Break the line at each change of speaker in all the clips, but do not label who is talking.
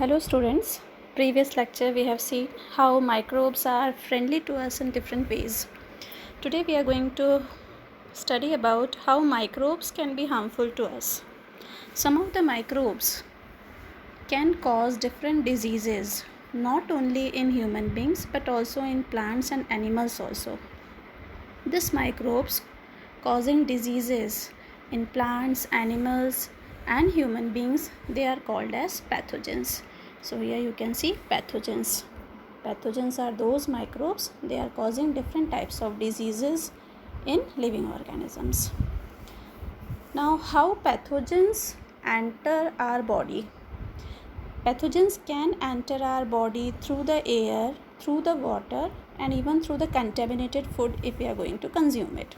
Hello students, previous lecture we have seen how microbes are friendly to us in different ways. Today we are going to study about how microbes can be harmful to us. Some of the microbes can cause different diseases, not only in human beings but also in plants and animals also. These microbes causing diseases in plants, animals and human beings, they are called as pathogens. So here you can see pathogens. Pathogens are those microbes, they are causing different types of diseases in living organisms. Now, how pathogens enter our body? Pathogens can enter our body through the air, through the water and even through the contaminated food if we are going to consume it.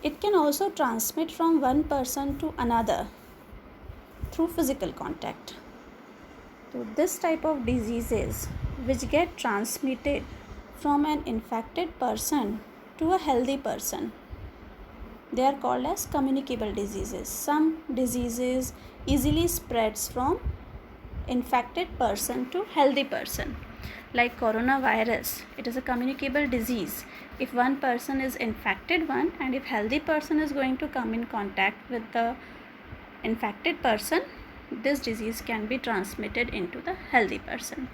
It can also transmit from one person to another through physical contact. So this type of diseases which get transmitted from an infected person to a healthy person, they are called as communicable diseases. Some diseases easily spreads from infected person to healthy person. Like coronavirus, it is a communicable disease. If one person is infected one and if healthy person is going to come in contact with the infected person, this disease can be transmitted into the healthy person.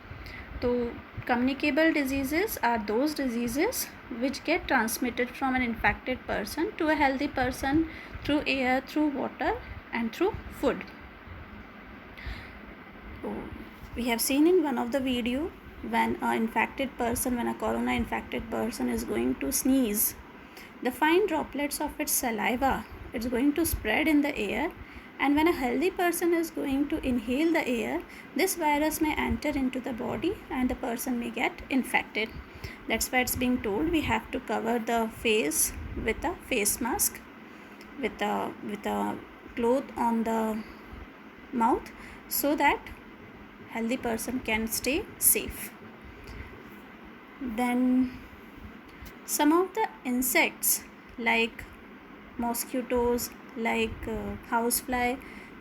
So communicable diseases are those diseases which get transmitted from an infected person to a healthy person through air, through water and through food. So we have seen in one of the video, when a corona infected person is going to sneeze, the fine droplets of its saliva, it's going to spread in the air, and when a healthy person is going to inhale the air, this virus may enter into the body and the person may get infected. That's why it's being told we have to cover the face with a face mask, with a cloth on the mouth, so that healthy person can stay safe. Then some of the insects like mosquitoes, like housefly,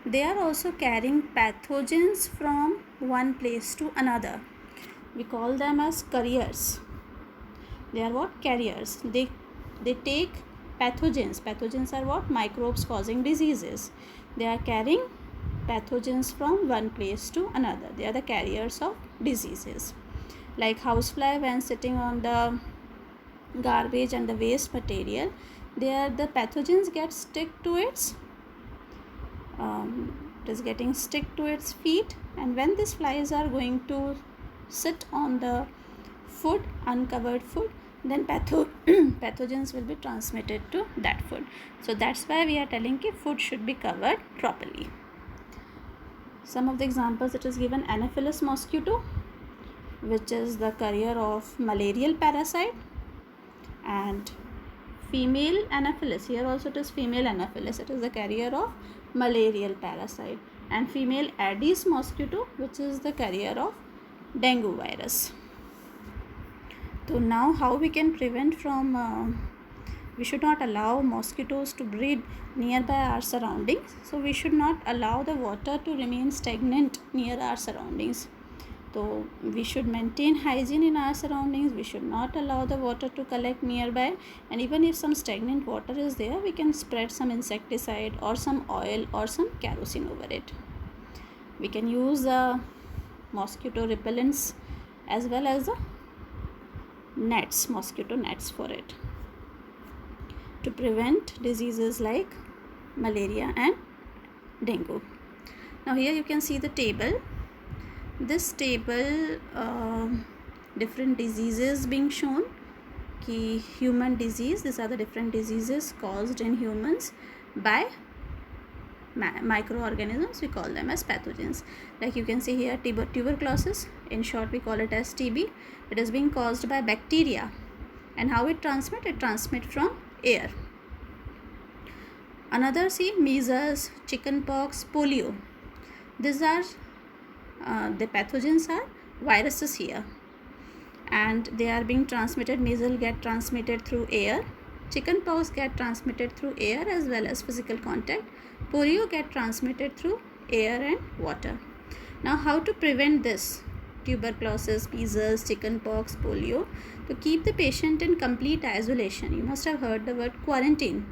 they are also carrying pathogens from one place to another. We call them as carriers. They are what? Carriers. They take pathogens. Pathogens are what? Microbes causing diseases. They are carrying pathogens from one place to another. They are the carriers of diseases. Like housefly, when sitting on the garbage and the waste material, the pathogens get stick to its it is getting stick to its feet, and when these flies are going to sit on the food, uncovered food, then pathogens will be transmitted to that food. So that's why we are telling that food should be covered properly. Some of the examples, it is given Anopheles mosquito, which is the carrier of malarial parasite, and female Anopheles, here also it is female Anopheles, it is the carrier of malarial parasite, and female Aedes mosquito, which is the carrier of dengue virus. So now how we can prevent from we should not allow mosquitoes to breed nearby our surroundings. So we should not allow the water to remain stagnant near our surroundings. So we should maintain hygiene in our surroundings. We should not allow the water to collect nearby, and even if some stagnant water is there, we can spread some insecticide or some oil or some kerosene over it. We can use mosquito repellents as well as the nets, mosquito nets for it, to prevent diseases like malaria and dengue. Now here you can see the table. This table, different diseases being shown. Ki human disease, these are the different diseases caused in humans by microorganisms. We call them as pathogens. Like you can see here, tuberculosis, in short we call it as TB. It is being caused by bacteria, and how it transmit? It transmit from air. Another, see, measles, chickenpox, polio. These are the pathogens are viruses here, and they are being transmitted. Measles get transmitted through air, chickenpox get transmitted through air as well as physical contact, polio get transmitted through air and water. Now, how to prevent this? Tuberculosis, measles, chickenpox, polio. To keep the patient in complete isolation, you must have heard the word quarantine.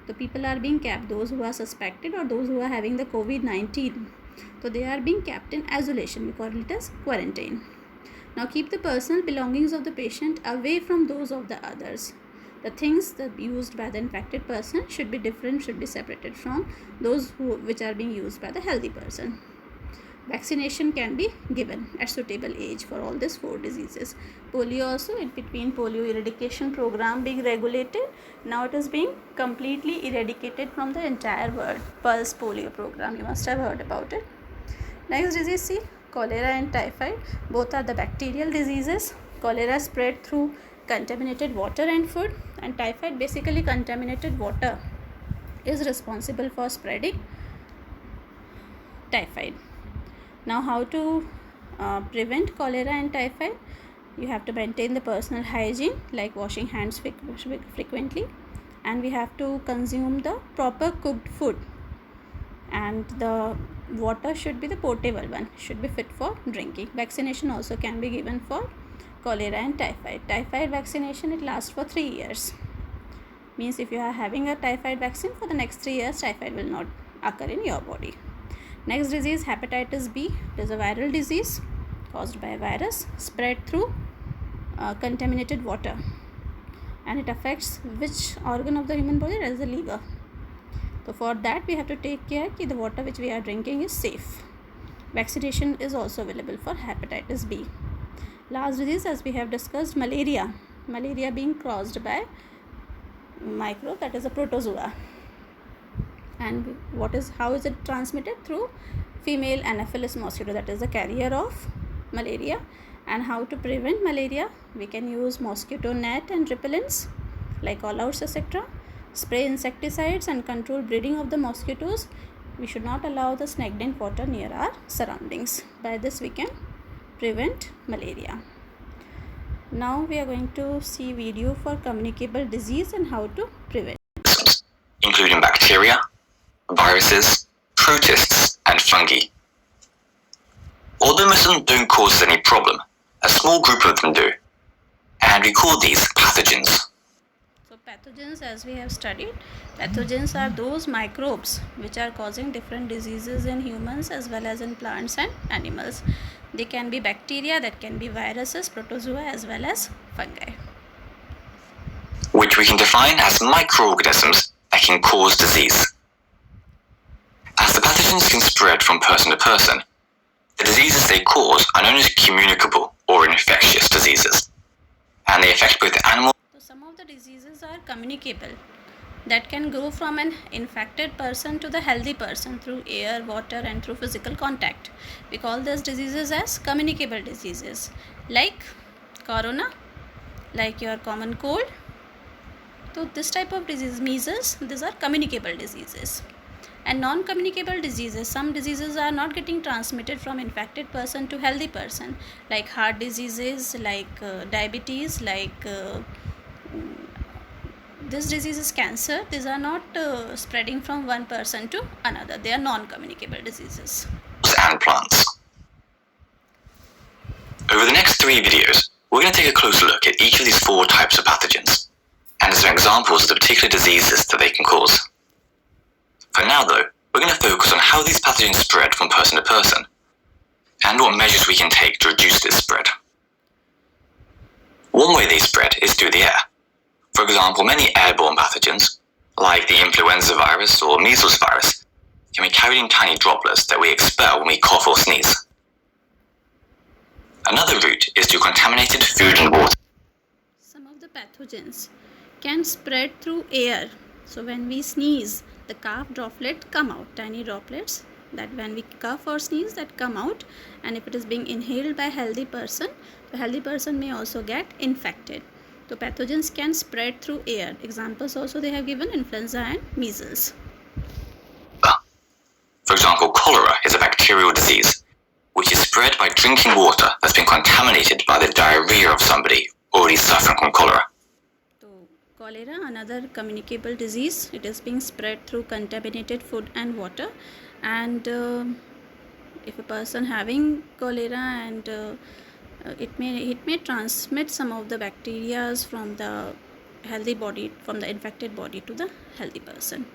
So people are being kept, those who are suspected or those who are having the COVID-19. So they are being kept in isolation. We call it as quarantine. Now keep the personal belongings of the patient away from those of the others. The things that used by the infected person should be different, should be separated from those which are being used by the healthy person. Vaccination can be given at suitable age for all these 4 diseases. Polio also, in between polio eradication program being regulated, now it is being completely eradicated from the entire world. Pulse polio program, you must have heard about it. Next disease, see, cholera and typhoid. Both are the bacterial diseases. Cholera spread through contaminated water and food, and typhoid, basically contaminated water, is responsible for spreading typhoid. Now, how to prevent cholera and typhoid? You have to maintain the personal hygiene, like washing hands frequently, and we have to consume the proper cooked food, and the water should be the potable one, should be fit for drinking. Vaccination also can be given for cholera and typhoid. Typhoid vaccination, it lasts for 3 years. Means if you are having a typhoid vaccine, for the next 3 years typhoid will not occur in your body. Next disease, hepatitis B. It is a viral disease caused by a virus, spread through contaminated water, and it affects which organ of the human body? That is the liver. So for that we have to take care that the water which we are drinking is safe. Vaccination is also available for hepatitis B. Last disease, as we have discussed, malaria. Malaria being caused by microbe, that is a protozoa. And how is it transmitted? Through female Anopheles mosquito, that is the carrier of malaria. And how to prevent malaria? We can use mosquito net and repellents like all outs, etc. Spray insecticides and control breeding of the mosquitoes. We should not allow the stagnant water near our surroundings. By this we can prevent malaria. Now we are going to see video for communicable disease and how to prevent,
including bacteria, viruses, protists, and fungi. Although most of them don't cause us any problem, a small group of them do, and we call these pathogens.
So pathogens, as we have studied, pathogens are those microbes which are causing different diseases in humans as well as in plants and animals. They can be bacteria, that can be viruses, protozoa, as well as fungi,
which we can define as microorganisms that can cause disease. As the pathogens can spread from person to person, the diseases they cause are known as communicable or infectious diseases, and they affect both animals.
So some of the diseases are communicable, that can go from an infected person to the healthy person through air, water, and through physical contact. We call these diseases as communicable diseases, like corona, like your common cold. So this type of disease, measles, these are communicable diseases. And non-communicable diseases, some diseases are not getting transmitted from infected person to healthy person, like heart diseases, like diabetes, like this disease is cancer. These are not spreading from one person to another. They are non-communicable diseases.
And plants. Over the next 3 videos, we're going to take a closer look at each of these 4 types of pathogens, and some examples of the particular diseases that they can cause. For now though, we're going to focus on how these pathogens spread from person to person, and what measures we can take to reduce this spread. One way they spread is through the air. For example, many airborne pathogens, like the influenza virus or measles virus, can be carried in tiny droplets that we expel when we cough or sneeze. Another route is through contaminated food and water.
Some of the pathogens can spread through air. So when we sneeze, the cough droplet come out, tiny droplets that when we cough or sneeze that come out, and if it is being inhaled by a healthy person, the healthy person may also get infected. So pathogens can spread through air. Examples also they have given, influenza and measles.
For example, cholera is a bacterial disease which is spread by drinking water that's been contaminated by the diarrhea of somebody already suffering from cholera.
So cholera, another communicable disease, it is being spread through contaminated food and water, and if a person having cholera, and it may transmit some of the bacteria from the healthy body, from the infected body to the healthy person.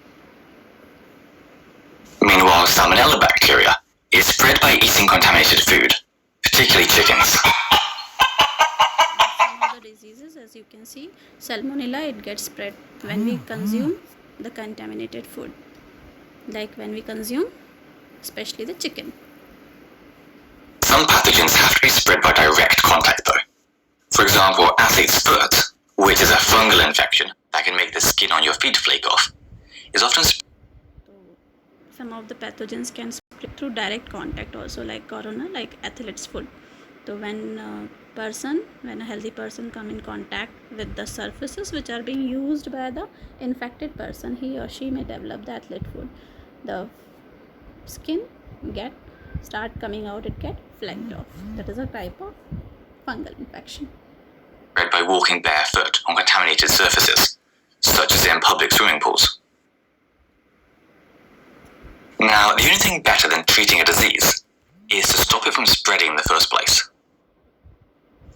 Meanwhile, Salmonella bacteria is spread by eating contaminated food, particularly chickens.
Some of the diseases, as you can see, Salmonella, it gets spread when we consume the contaminated food, like when we consume especially the chicken.
Some pathogens have to be spread by direct contact though. For example, athlete's foot, which is a fungal infection that can make the skin on your feet flake off, is often spread.
Some of the pathogens can spread through direct contact also, like corona, like athlete's foot. So when a healthy person come in contact with the surfaces which are being used by the infected person, he or she may develop the athlete foot. The skin start coming out, it get flaked off. That is a type of fungal infection.
Spread by walking barefoot on contaminated surfaces, such as in public swimming pools. Now, the only thing better than treating a disease is to stop it from spreading in the first place.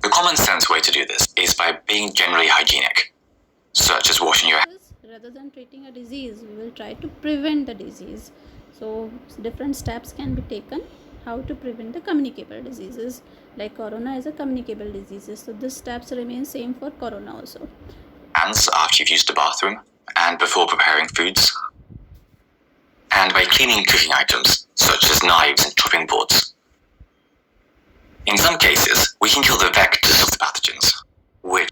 The common sense way to do this is by being generally hygienic, such as washing your hands.
Rather than treating a disease, we will try to prevent the disease. So different steps can be taken how to prevent the communicable diseases. Like corona is a communicable disease, so these steps remain same for corona also.
Hands after you've used the bathroom and before preparing foods. And by cleaning cooking items, such as knives and chopping boards. In some cases, we can kill the vectors of the pathogens, which...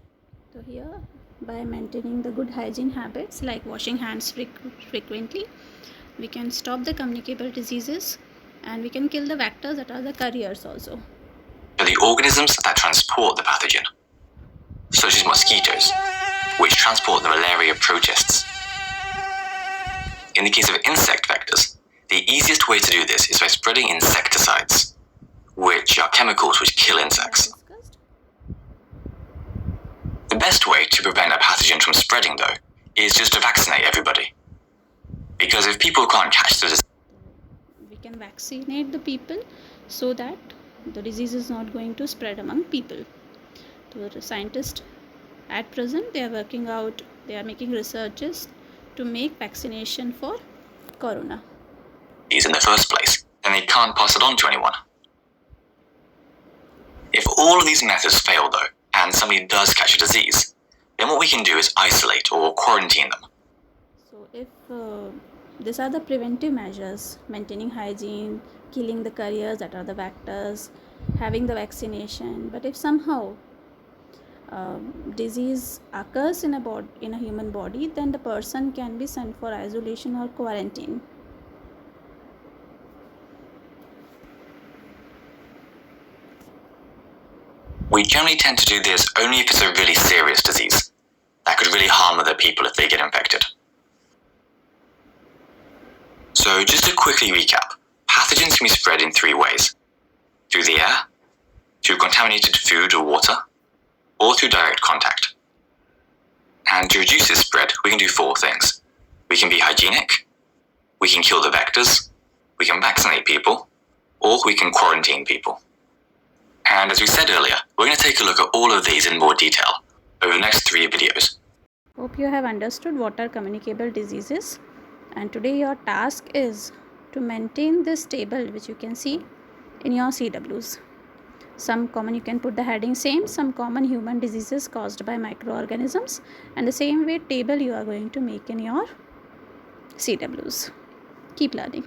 So here, by maintaining the good hygiene habits, like washing hands frequently, we can stop the communicable diseases, and we can kill the vectors that are the carriers also.
The organisms that transport the pathogen, such as mosquitoes, which transport the malaria protists. In the case of insect vectors, the easiest way to do this is by spreading insecticides, which are chemicals which kill insects. The best way to prevent a pathogen from spreading, though, is just to vaccinate everybody. Because if people can't catch the disease,
we can vaccinate the people so that the disease is not going to spread among people. So the scientists at present, they are making researches to make vaccination for corona.
In the first place, then they can't pass it on to anyone. If all of these methods fail though, and somebody does catch a disease, then what we can do is isolate or quarantine them.
So if these are the preventive measures, maintaining hygiene, killing the carriers that are the vectors, having the vaccination. But if somehow disease occurs in a human body, then the person can be sent for isolation or quarantine.
We generally tend to do this only if it's a really serious disease that could really harm other people if they get infected. So just to quickly recap, pathogens can be spread in 3 ways: through the air, through contaminated food or water, or through direct contact. And to reduce this spread, we can do 4 things. We can be hygienic, we can kill the vectors, we can vaccinate people, or we can quarantine people. And as we said earlier, we're going to take a look at all of these in more detail over the next 3 videos.
Hope you have understood what are communicable diseases. And today your task is to maintain this table which you can see in your CWs. Some common, you can put the heading same, some common human diseases caused by microorganisms, and the same way table you are going to make in your CWs. Keep learning.